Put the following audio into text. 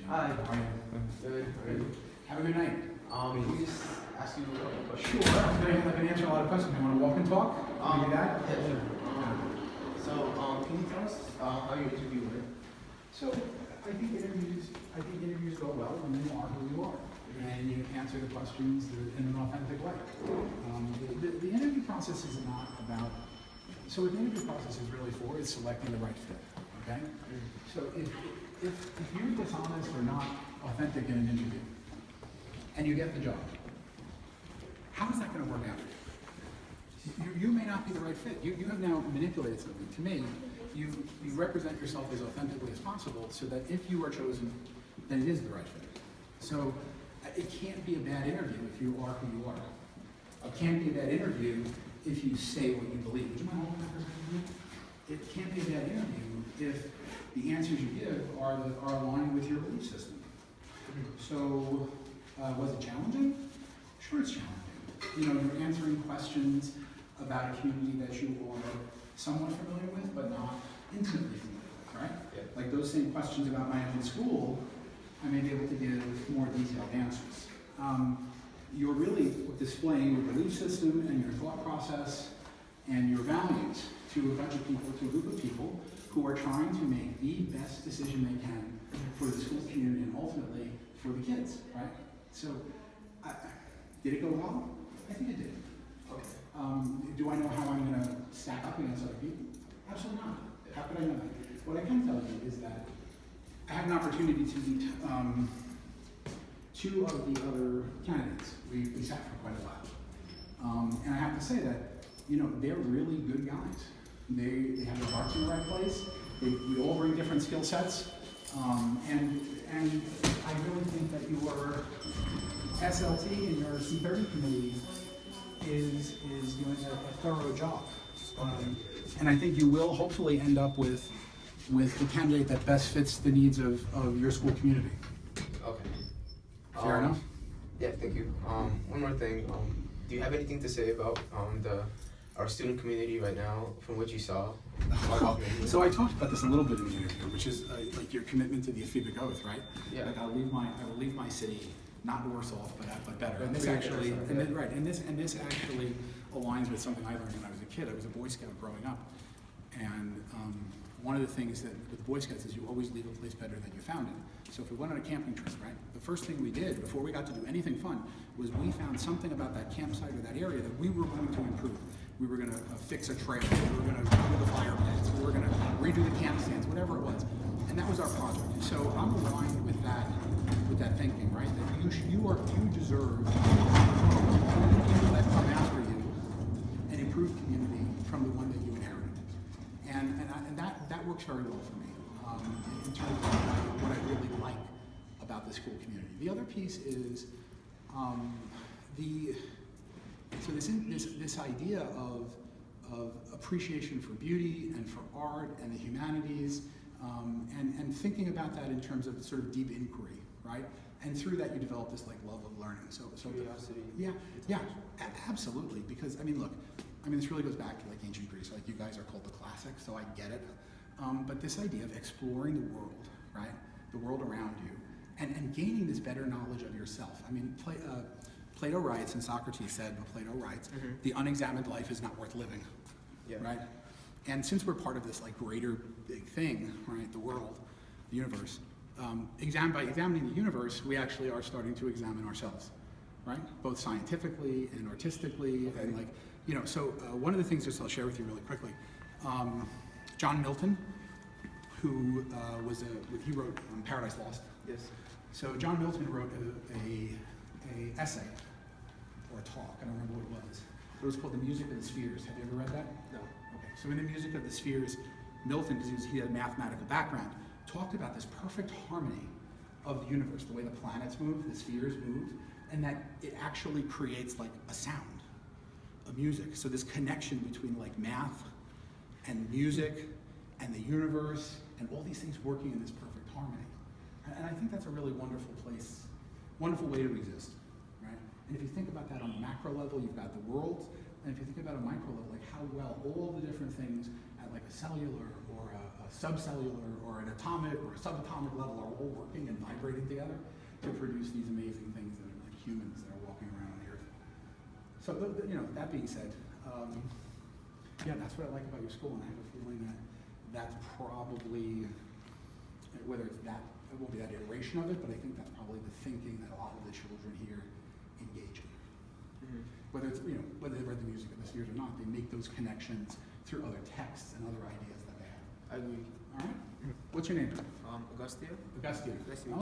Hi. How are you? Good. Good. Have a good night. Can we just ask you a couple questions? Sure. I can answer a lot of questions. You want to walk and talk? Can you do that? Yeah, sure. So, can you tell us how your interview went? So, I think interviews go well when you are who you are, and you answer the questions in an authentic way. The interview process is not about. So, what the interview process is really for is selecting the right fit. Okay. So, if you're dishonest or not authentic in an interview, and you get the job, how is that going to work out? You may not be the right fit. You have now manipulated something. To me, you represent yourself as authentically as possible so that if you are chosen, then it is the right fit. So it can't be a bad interview if you are who you are. It can't be a bad interview if you say what you believe. Would you mind holding that for a second? It can't be a bad interview if the answers you give are aligned with your belief system. So was it challenging? Sure, it's challenging. You know, you're answering questions about a community that you are somewhat familiar with, but not intimately familiar with, right? Yeah. Like those same questions about my own school, I may be able to give more detailed answers. You're really displaying your belief system and your thought process and your values to a bunch of people, to a group of people who are trying to make the best decision they can for the school community and ultimately for the kids, right? So, did it go well? I think it did. Okay. Do I know how I'm going to stack up against other people? Absolutely not. How could I know that? What I can tell you is that I had an opportunity to meet two of the other candidates. We sat for quite a while. And I have to say that, you know, they're really good guys. They have their hearts in the right place. We all bring different skill sets. And I really think that your SLT and your C-30 committee is doing a thorough job. And I think you will hopefully end up with the candidate that best fits the needs of your school community. Okay. Fair enough? Yeah, thank you. One more thing. Do you have anything to say about our student community right now, from what you saw? So I talked about this a little bit in the interview, which is like your commitment to the Ephebic Oath, right? Yeah. Like I will leave my city not worse off, but better. And this actually, and this actually aligns with something I learned when I was a kid. I was a Boy Scout growing up, and one of the things that with the Boy Scouts is you always leave a place better than you found it. So if we went on a camping trip, right, the first thing we did before we got to do anything fun was we found something about that campsite or that area that we were going to improve. We were going to fix a trail, we were going to do the fire pits, we were going to redo the camp stands, whatever it was. And that was our project. So I'm aligned with that thinking, right? That you deserve people that come after you an improved community from the one that you inherited. And that works very well for me in terms of what I really like about the school community. The other piece is this idea of appreciation for beauty and for art and the humanities, and thinking about that in terms of sort of deep inquiry, right? And through that you develop this like love of learning. So Curiosity. Yeah, absolutely. Because look, this really goes back to like ancient Greece. Like you guys are called the classics, so I get it. But this idea of exploring the world, right? The world around you, and gaining this better knowledge of yourself. Plato writes, and Socrates said, but Plato writes, the unexamined life is not worth living, right? And since we're part of this like greater big thing, right, the world, the universe, by examining the universe, we actually are starting to examine ourselves, right? Both scientifically and artistically, and like, you know, so one of the things just I'll share with you really quickly, John Milton, who he wrote Paradise Lost. Yes. So John Milton wrote a essay or a talk, I don't remember what it was. It was called The Music of the Spheres. Have you ever read that? No. Okay, so in The Music of the Spheres, Milton, because he had a mathematical background, talked about this perfect harmony of the universe, the way the planets move, the spheres move, and that it actually creates like a sound, a music. So this connection between like math and music and the universe and all these things working in this perfect harmony. And I think that's a really wonderful place, wonderful way to exist, right? And if you think about that on a macro level, you've got the world, and if you think about a micro level, like how well all the different things at like a cellular or a subcellular or an atomic or a subatomic level are all working and vibrating together to produce these amazing things that are like humans that are walking around on the earth. So, you know, that being said, yeah, that's what I like about your school, and I have a feeling that that's probably, whether it's that, it won't be that iteration of it, but I think that's probably the thinking that a lot of the children here engage in. Mm-hmm. Whether it's, you know, whether they read the music of the Spheres or not, they make those connections through other texts and other ideas that they have. I agree. All right? What's your name? Augustio. Augustine. Nice to meet you.